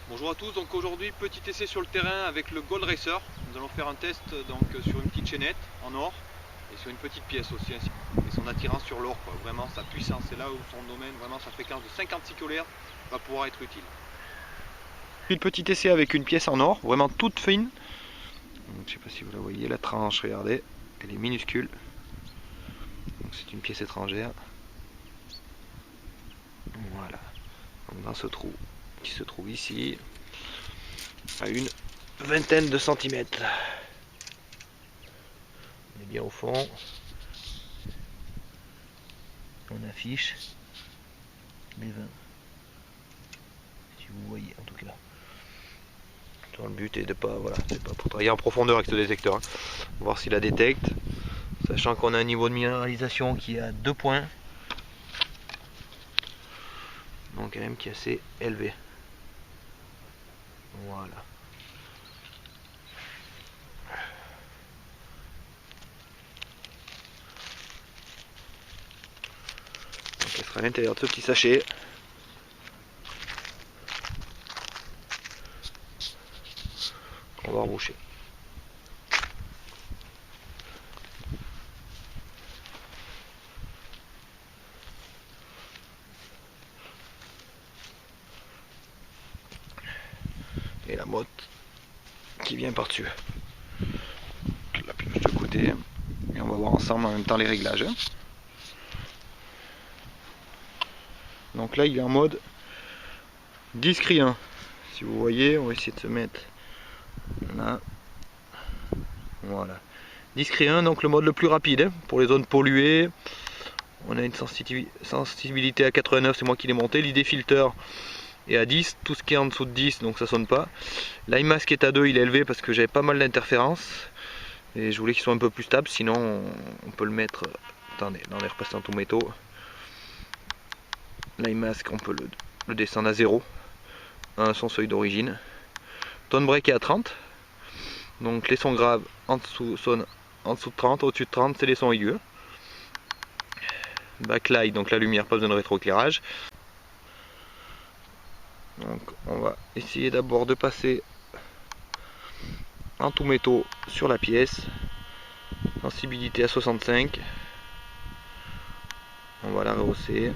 Bonjour à tous, donc aujourd'hui petit essai sur le terrain avec le Gold Racer. Nous allons faire un test donc sur une petite chaînette en or et sur une petite pièce aussi, ainsi. Et son attirance sur l'or, vraiment sa puissance, c'est là où son domaine, vraiment sa fréquence de 56 colères va pouvoir être utile. Puis le petit essai avec une pièce en or, vraiment toute fine. Donc, je ne sais pas si vous la voyez, la tranche, regardez, elle est minuscule. C'est une pièce étrangère. Voilà, donc dans ce trou qui se trouve ici, à une vingtaine de centimètres. On est bien au fond. On affiche les 20. Si vous voyez en tout cas. Le but est de pas, voilà, c'est pas pour travailler en profondeur avec ce détecteur. Hein. Voir s'il la détecte. Sachant qu'on a un niveau de minéralisation qui est à 2 points. Donc quand même qui est assez élevé. Voilà. Donc elle sera à l'intérieur de ce petit sachet. On va reboucher. Et la motte qui vient par-dessus. La pioche de côté. Et on va voir ensemble en même temps les réglages. Donc là il est en mode discret. Hein. Si vous voyez, on va essayer de se mettre là. Voilà. Discret 1, donc le mode le plus rapide hein, pour les zones polluées. On a une sensibilité à 89, c'est moi qui l'ai monté. L'ID filter est à 10, tout ce qui est en dessous de 10, donc ça sonne pas. L'iMask est à 2, il est élevé parce que j'avais pas mal d'interférences. Et je voulais qu'il soit un peu plus stable, sinon on peut le mettre, attendez, dans les repassants tout métaux. L'iMask, on peut le descendre à 0, à son seuil d'origine. Tone break est à 30. Donc les sons graves en dessous sonnent en dessous de 30, au-dessus de 30 c'est les sons aigus. Backlight, donc la lumière, pas besoin de rétroéclairage. Donc on va essayer d'abord de passer en tout métaux sur la pièce. Sensibilité à 65. On va la rehausser.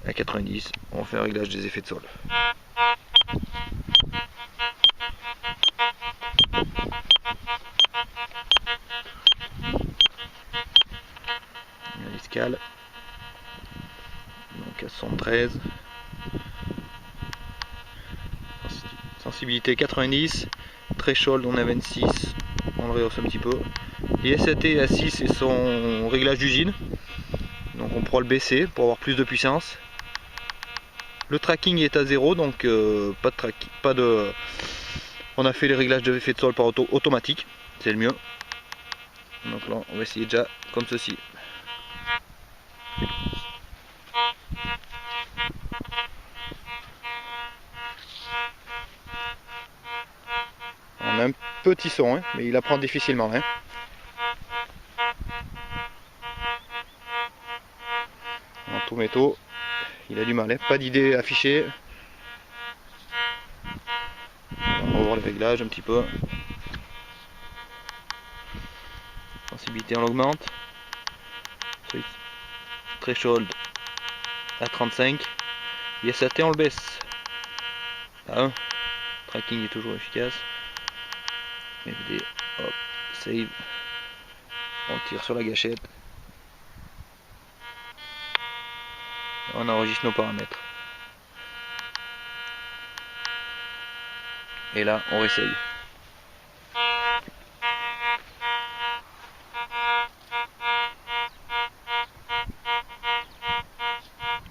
À 90, on fait un réglage des effets de sol. La escale. Donc à 73. Sensibilité 90. Threshold on a 26. On le rehausse un petit peu. ISAT à 6 c'est son réglage d'usine. Donc on pourra le baisser pour avoir plus de puissance. Le tracking est à 0, donc pas de tracking, pas de. On a fait les réglages de effet de sol par automatique, c'est le mieux. Donc là, on va essayer déjà comme ceci. On a un petit son, hein, mais il apprend difficilement. Hein. En tout métaux, il a du mal, hein. Pas d'idée affichée. On va voir le réglage un petit peu. Sensibilité on l'augmente. Threshold à 35. ISAT on le baisse à 1. Tracking est toujours efficace. FD, hop, save. On tire sur la gâchette. On enregistre nos paramètres. Et là, on réessaye.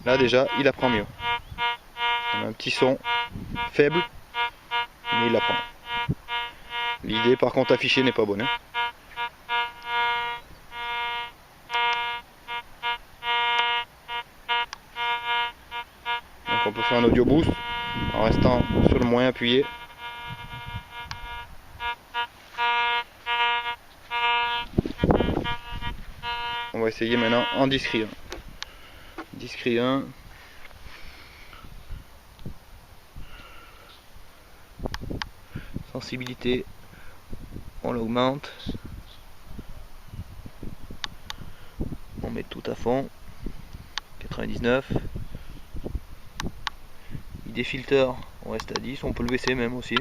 Là déjà, il apprend mieux. On a un petit son faible, mais il apprend. L'idée par contre affichée n'est pas bonne. Hein. Donc on peut faire un audio boost en restant sur le moins appuyé. On va va essayer maintenant en discret 1. Discret 1. Sensibilité, on l'augmente. On met tout à fond. 99. ID filter, on reste à 10. On peut le baisser même aussi.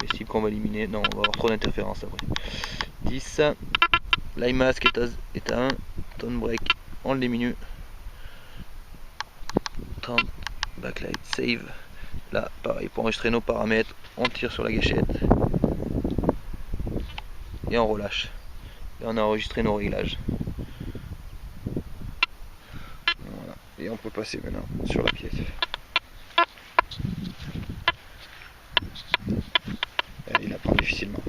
Les cibles qu'on va éliminer. Non, on va avoir trop d'interférences après. 10. Line mask est à 1. Tone break, on le diminue. 30. Backlight, save. Là, pareil, pour enregistrer nos paramètres, on tire sur la gâchette. Et on relâche. Et on a enregistré nos réglages. Voilà. Et on peut passer maintenant sur la pièce. Et il apprend difficilement.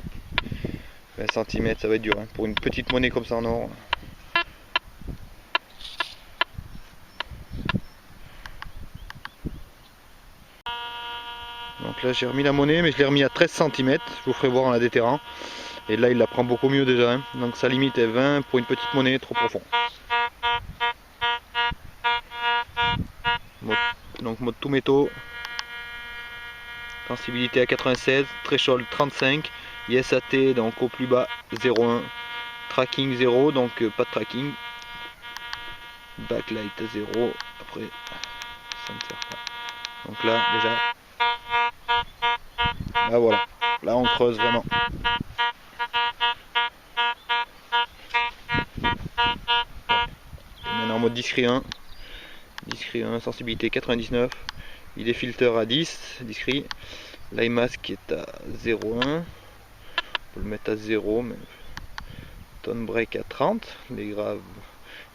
20 cm, ça va être dur hein, pour une petite monnaie comme ça en or. Donc là j'ai remis la monnaie, mais je l'ai remis à 13 cm, je vous ferai voir en la déterrant. Et là il la prend beaucoup mieux déjà, hein. Donc sa limite est 20 pour une petite monnaie trop profond. Donc mode tout métaux, sensibilité à 96, threshold 35, ISAT donc au plus bas 0,1, tracking 0, donc pas de tracking, backlight 0, après ça ne sert pas. Donc là déjà, là voilà, là on creuse vraiment. Et maintenant en mode discret 1, sensibilité 99, ID filter à 10, discret, line mask est à 0,1, on peut le mettre à 0, mais tone break à 30, les graves,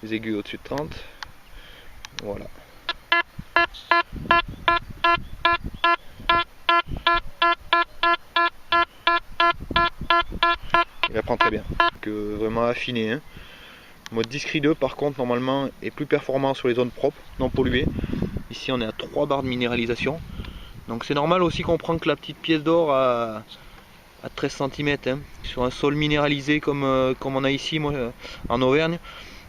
les aigus au-dessus de 30, voilà. Il apprend très bien, donc, vraiment affiné. Hein. Mode discret 2 par contre normalement est plus performant sur les zones propres, non polluées. Ici on est à 3 barres de minéralisation. Donc c'est normal aussi qu'on prend que la petite pièce d'or à 13 cm hein, sur un sol minéralisé comme on a ici moi, en Auvergne.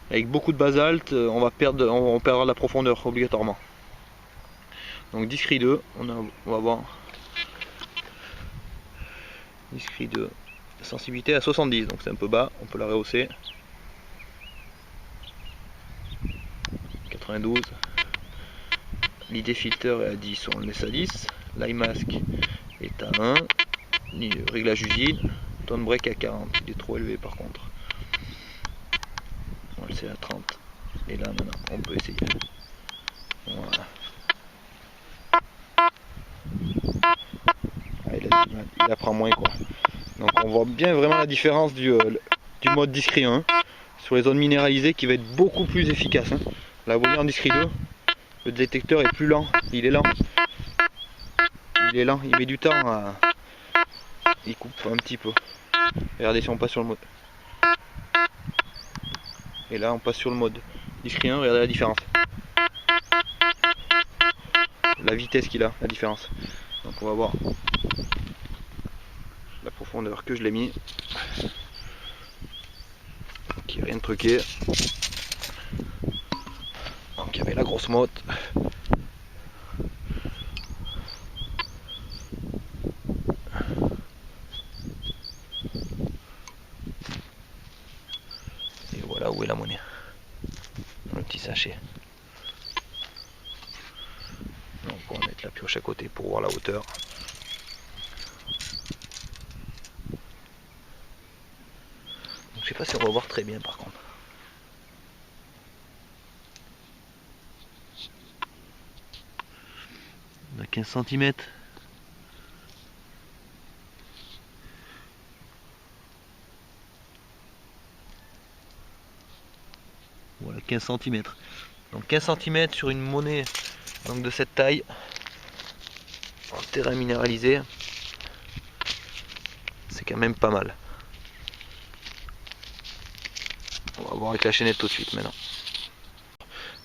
Avec beaucoup de basalte, on perdra de la profondeur obligatoirement. Donc discret 2, on va voir. Discret 2, sensibilité à 70, donc c'est un peu bas, on peut la rehausser. 92. L'ID filter est à 10, on le laisse à 10. Line mask est à 1. Réglage usine. Tone break à 40, il est trop élevé par contre. On le laisse à 30. Et là maintenant on peut essayer. Voilà. Ah, il apprend moins quoi. Donc on voit bien vraiment la différence du mode discret 1 sur les zones minéralisées qui va être beaucoup plus efficace. Hein. Là vous voyez en discret 2, le détecteur est plus lent, il est lent. Il est lent, il met du temps à... Il coupe un petit peu. Regardez si on passe sur le mode. Et là on passe sur le mode discret 1, regardez la différence. La vitesse qu'il a, la différence. Donc on va voir la profondeur que je l'ai mis. Donc il n'y a rien de truqué. Donc il y avait la grosse motte. Et voilà où est la monnaie. Dans le petit sachet. Donc on va mettre la pioche à côté pour voir la hauteur. Donc, je sais pas si on va voir très bien par contre. On a 15 cm. Voilà, 15 cm. Donc 15 cm sur une monnaie donc de cette taille, en terrain minéralisé, c'est quand même pas mal. On va voir avec la chaînette tout de suite maintenant.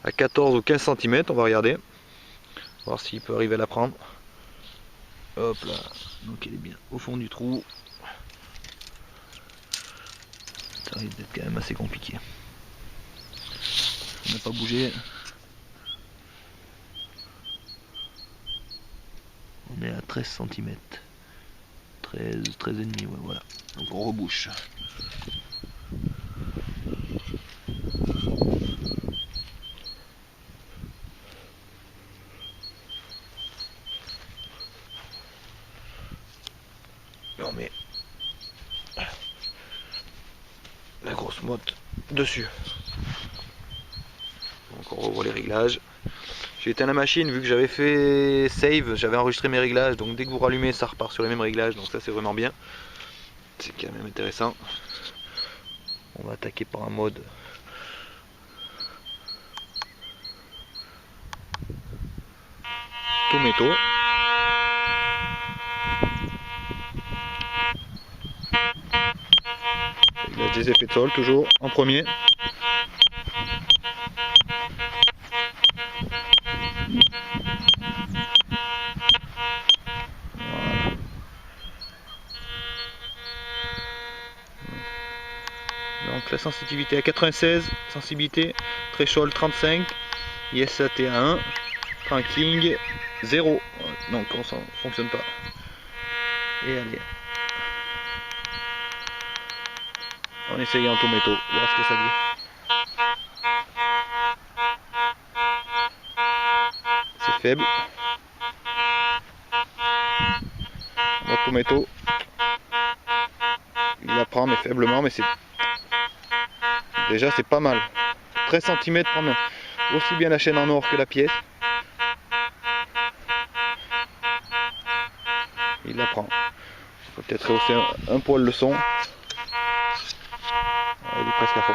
À 14 ou 15 cm, on va regarder. Voir s'il peut arriver à la prendre. Hop là, donc elle est bien au fond du trou. Ça risque d'être quand même assez compliqué. n'a pas bougé. On est à 13 cm. 13,5, ouais, voilà. Donc on rebouche. Et on met la grosse motte dessus. Donc on revoit les réglages. J'ai éteint la machine vu que j'avais fait save, j'avais enregistré mes réglages, donc dès que vous rallumez ça repart sur les mêmes réglages, donc ça c'est vraiment bien. C'est quand même intéressant. On va attaquer par un mode tout métaux. Réglage des effets de sol toujours en premier. Voilà. Donc la sensibilité à 96, sensibilité threshold 35, ISAT à 1, cranking 0, donc on ne fonctionne pas. Et allez, on essaye en tout métaux, voir ce que ça dit. C'est faible. En tout métaux, il apprend mais faiblement, mais c'est déjà c'est pas mal. 13 cm prend aussi bien la chaîne en or que la pièce. Il la prend. Il faut peut-être rehausser un poil le son. Il est presque à fond.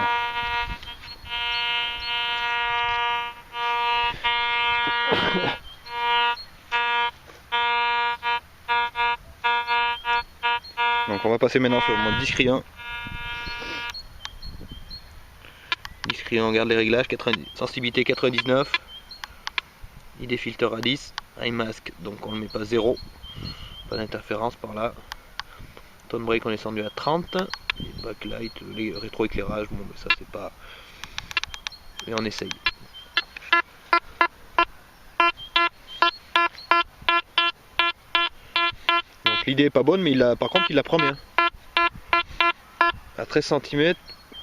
Donc on va passer maintenant sur le mode discréant. Discréant, on regarde les réglages, sensibilité 99, ID filter à 10, eye mask, donc on ne met pas 0, pas d'interférence par là. Tone break on est descendu à 30, les backlight, les rétroéclairages, bon mais ça c'est pas... Et on essaye. Donc l'idée est pas bonne, mais par contre il la prend bien. À 13 cm,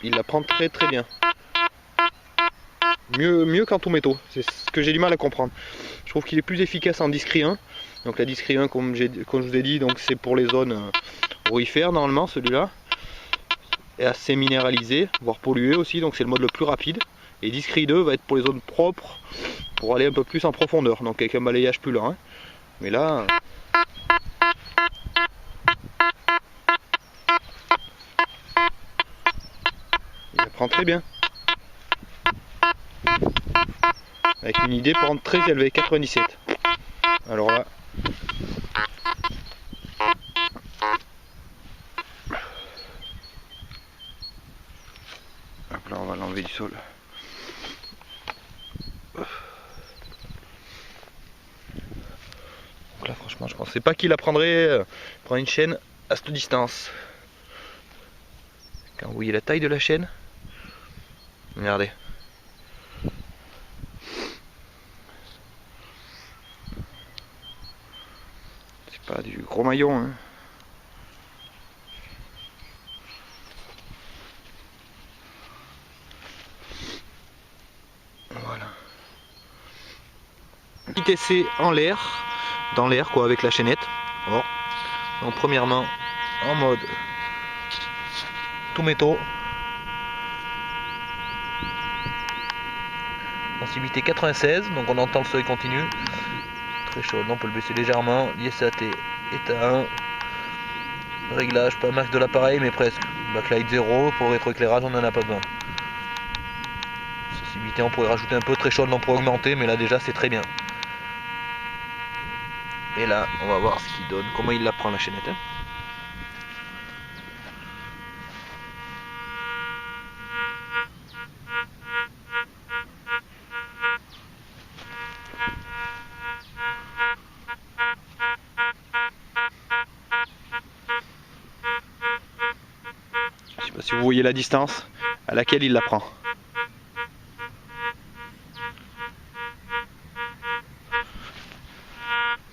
il la prend très très bien. Mieux qu'en tout métaux, c'est ce que j'ai du mal à comprendre. Je trouve qu'il est plus efficace en discret 1. Donc la discret 1, comme je vous ai dit, donc c'est pour les zones aurifères normalement, celui-là. Est assez minéralisé, voire pollué aussi, donc c'est le mode le plus rapide. Et discret 2 va être pour les zones propres, pour aller un peu plus en profondeur, donc avec un balayage plus lent. Hein. Mais là... il apprend très bien. Avec une idée pour rendre très élevée, 97. Alors là... hop là, on va l'enlever du sol. Donc là franchement je pensais pas qu'il apprendrait prendre une chaîne à cette distance. Quand vous voyez la taille de la chaîne, regardez. C'est pas du gros maillon. Hein. Voilà. Petit essai en l'air, dans l'air quoi, avec la chaînette. Bon. Donc premièrement en mode tout métaux. Sensibilité 96, donc on entend le seuil continu. Très chaud, on peut le baisser légèrement. L'ISAT est à 1. Réglage, pas max de l'appareil, mais presque. Backlight 0, pour rétroéclairage on n'en a pas besoin. Sensibilité on pourrait rajouter un peu, très chaud on pourrait augmenter, mais là déjà c'est très bien. Et là on va voir ce qu'il donne, comment il la prend la chaînette. Hein. Je sais pas si vous voyez la distance à laquelle il la prend.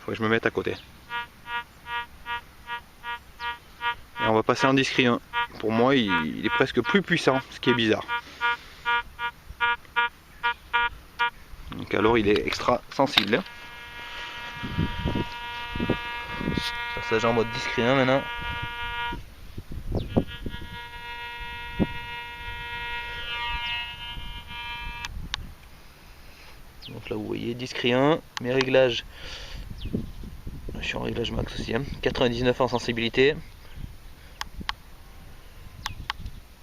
Faut que je me mette à côté. Et on va passer en discret 1. Pour moi, il est presque plus puissant, ce qui est bizarre. Donc alors, il est extra sensible. Passage en mode discret 1 maintenant. Donc là vous voyez discret 1, mes réglages, je suis en réglage max aussi, 99 en sensibilité.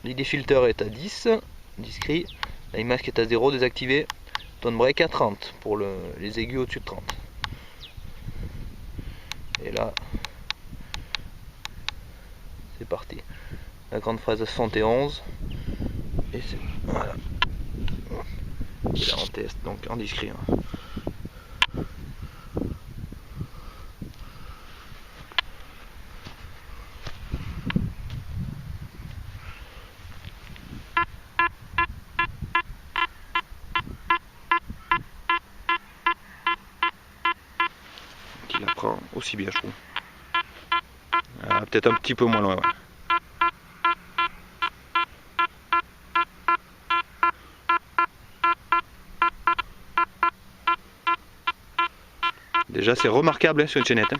L'ID filter est à 10, discret, l'iMask est à 0, désactivé, tone break à 30 pour les aigus au-dessus de 30. Et là, c'est parti. La grande phase à 71, et c'est, voilà. Et là on teste donc en discret 1. Il apprend aussi bien je trouve. Peut-être un petit peu moins loin. Ouais. Déjà c'est remarquable sur une chaînette.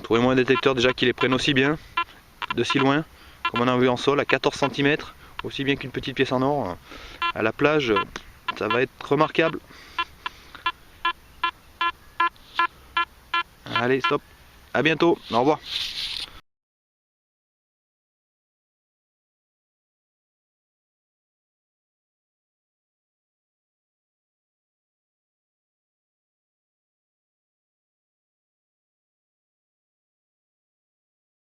Trouvez-moi un détecteur déjà qui les prenne aussi bien, de si loin, comme on a vu en sol, à 14 cm, aussi bien qu'une petite pièce en or. À la plage, ça va être remarquable. Allez, stop. À bientôt. Au revoir.